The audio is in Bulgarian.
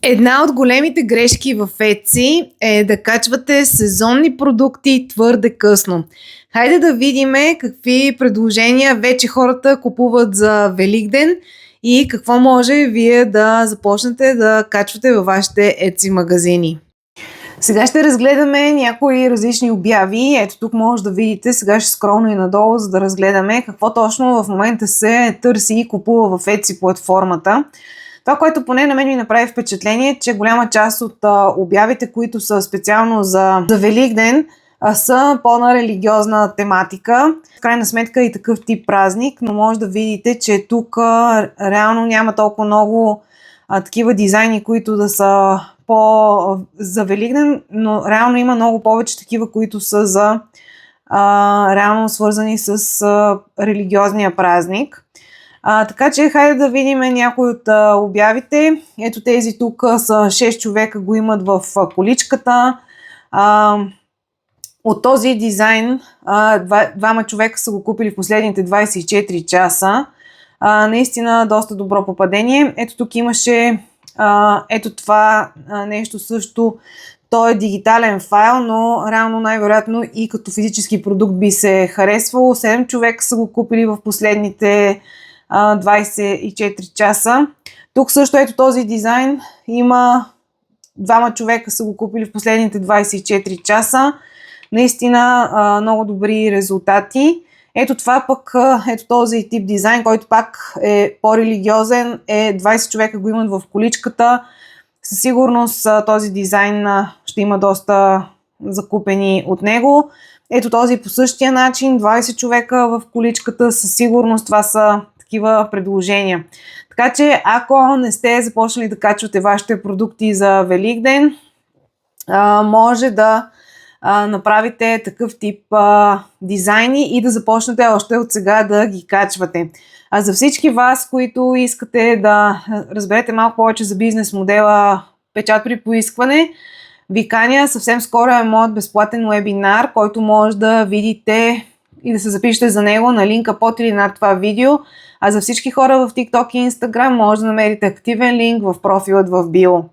Една от големите грешки в Etsy е да качвате сезонни продукти твърде късно. Хайде да видим какви предложения вече хората купуват за Великден и какво може вие да започнете да качвате във вашите Etsy магазини. Сега ще разгледаме някои различни обяви. Ето тук може да видите, сега ще скролна и надолу, за да разгледаме какво точно в момента се търси и купува в Etsy платформата. Това, което поне на мен ми направи впечатление, че голяма част от обявите, които са специално за Великден, са по-на религиозна тематика. В крайна сметка и такъв тип празник, но може да видите, че тук реално няма толкова много такива дизайни, които да са за Великден, но реално има много повече такива, които са за реално свързани с религиозния празник. Така че хайде да видим някои от обявите. Ето тези тук са 6 човека го имат в количката. От този дизайн двама човека са го купили в последните 24 часа. Наистина доста добро попадение. Ето тук имаше ето това нещо също. То е дигитален файл, но реално най-вероятно и като физически продукт би се харесвало. 7 човека са го купили в последните 24 часа. Тук също ето този дизайн има двама човека са го купили в последните 24 часа. Наистина много добри резултати. Ето това пък, ето този тип дизайн, който пак е по-религиозен, 20 човека го имат в количката. Със сигурност този дизайн ще има доста закупени от него. Ето този по същия начин, 20 човека в количката, със сигурност това са такива предложения. Така че ако не сте започнали да качвате вашите продукти за Великден, може да направите такъв тип дизайни и да започнете още от сега да ги качвате. А за всички вас, които искате да разберете малко повече за бизнес модела печат при поискване, ви каня, съвсем скоро е моят безплатен вебинар, който може да видите и да се запишете за него на линка под или над това видео. А за всички хора в TikTok и Instagram може да намерите активен линк в профилът в био.